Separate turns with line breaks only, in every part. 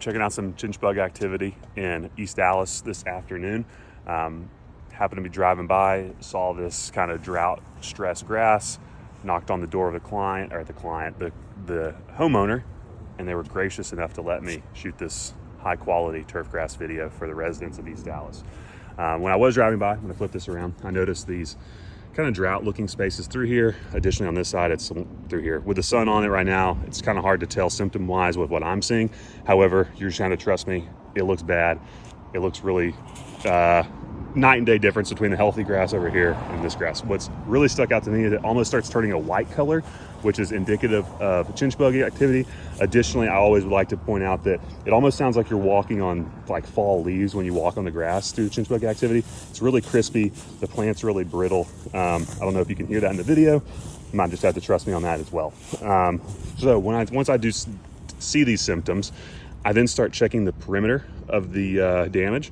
checking out some chinch bug activity in East Dallas this afternoon. Happened to be driving by, saw this kind of drought stress grass, knocked on the door of the homeowner, and they were gracious enough to let me shoot this high quality turf grass video for the residents of East Dallas. When I was driving by, I'm gonna flip this around, I noticed these kind of drought looking spaces through here. Additionally, on this side, it's through here. With the sun on it right now, it's kind of hard to tell symptom wise with what I'm seeing. However, you're just trying to trust me. It looks bad. It looks really night and day difference between the healthy grass over here and this grass. What's really stuck out to me is it almost starts turning a white color, which is indicative of chinch bug activity. Additionally, I always would like to point out that it almost sounds like you're walking on like fall leaves when you walk on the grass through the chinch bug activity. It's really crispy. The plant's really brittle. I don't know if you can hear that in the video. You might just have to trust me on that as well. So once I do see these symptoms, I then start checking the perimeter of the damage.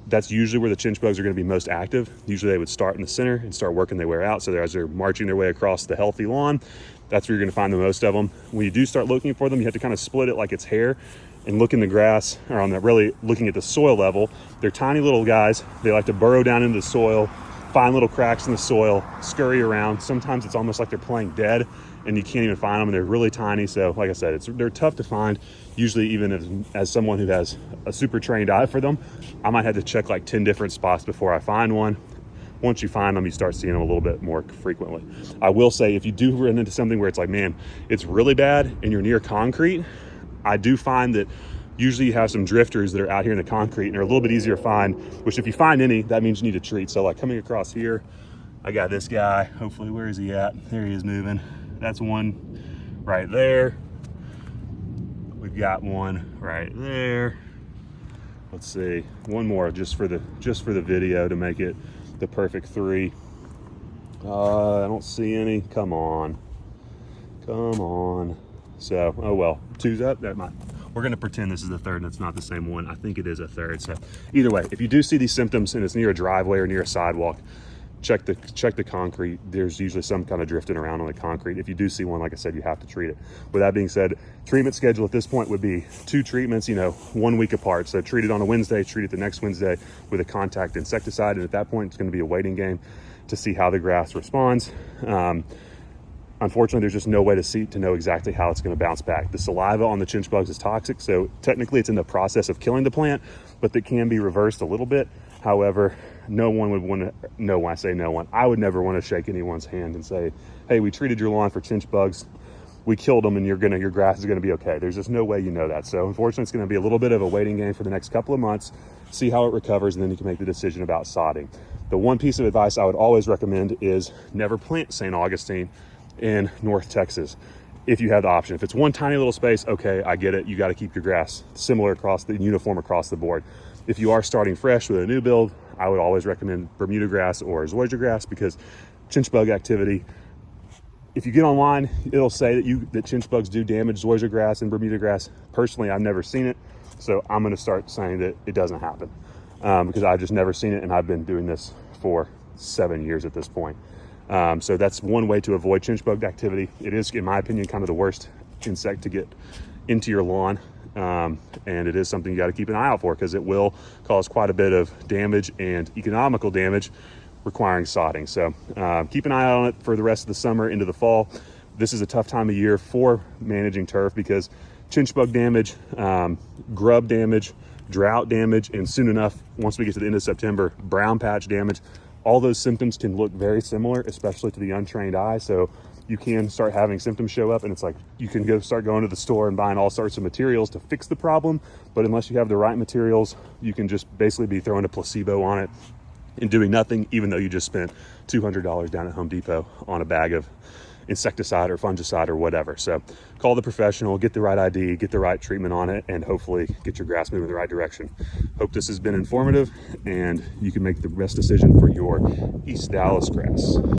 That's usually where the chinch bugs are going to be most active. Usually they would start in the center and start working their way out. So as they're marching their way across the healthy lawn, that's where you're going to find the most of them. When you do start looking for them, you have to kind of split it like it's hair and look in the grass, or on the really looking at the soil level. They're tiny little guys. They like to burrow down into the soil, find little cracks in the soil, scurry around. Sometimes it's almost like they're playing dead and you can't even find them, and they're really tiny. So like I said, they're tough to find. Usually, even as someone who has a super trained eye for them, I might have to check like 10 different spots before I find one. Once you find them, you start seeing them a little bit more frequently. I will say, if you do run into something where it's like, man, it's really bad and you're near concrete, I do find that usually you have some drifters that are out here in the concrete and are a little bit easier to find, which if you find any, that means you need to treat. So like coming across here, I got this guy. Hopefully, where is he at? There he is moving. That's one right there. We've got one right there. Let's see, one more just for the video to make it the perfect three. I don't see any. Come on. So, oh well, two's up. We're going to pretend this is the third and it's not the same one. I think it is a third. So either way, if you do see these symptoms and it's near a driveway or near a sidewalk, check the concrete. There's usually some kind of drifting around on the concrete. If you do see one, like I said, you have to treat it. With that being said, treatment schedule at this point would be 2 treatments, 1 week apart. So treat it on a Wednesday, treat it the next Wednesday with a contact insecticide. And at that point, it's going to be a waiting game to see how the grass responds. Unfortunately, there's just no way to know exactly how it's going to bounce back. The saliva on the chinch bugs is toxic, so technically it's in the process of killing the plant, but that can be reversed a little bit. However, no one would want to, no one, I say no one, I would never want to shake anyone's hand and say, hey, we treated your lawn for chinch bugs, we killed them, and your grass is going to be okay. There's just no way you know that. So unfortunately, it's going to be a little bit of a waiting game for the next couple of months, see how it recovers, and then you can make the decision about sodding. The one piece of advice I would always recommend is never plant St. Augustine in North Texas if you have the option. If it's one tiny little space, okay, I get it. You got to keep your grass similar uniform across the board. If you are starting fresh with a new build, I would always recommend Bermuda grass or zoysia grass, because chinch bug activity, if you get online, it'll say that chinch bugs do damage zoysia grass and Bermuda grass. Personally, I've never seen it, so I'm going to start saying that it doesn't happen because I've just never seen it, and I've been doing this for 7 years at this point. So that's one way to avoid chinch bug activity. It is, in my opinion, kind of the worst insect to get into your lawn. And it is something you got to keep an eye out for, because it will cause quite a bit of damage and economical damage requiring sodding. So keep an eye on it for the rest of the summer into the fall. This is a tough time of year for managing turf, because chinch bug damage, grub damage, drought damage, and soon enough, once we get to the end of September, brown patch damage. All those symptoms can look very similar, especially to the untrained eye. So you can start having symptoms show up, and it's like you can start going to the store and buying all sorts of materials to fix the problem. But unless you have the right materials, you can just basically be throwing a placebo on it and doing nothing, even though you just spent $200 down at Home Depot on a bag of insecticide or fungicide or whatever. So call the professional, get the right ID, get the right treatment on it, and hopefully get your grass moving in the right direction. Hope this has been informative and you can make the best decision for your East Dallas grass.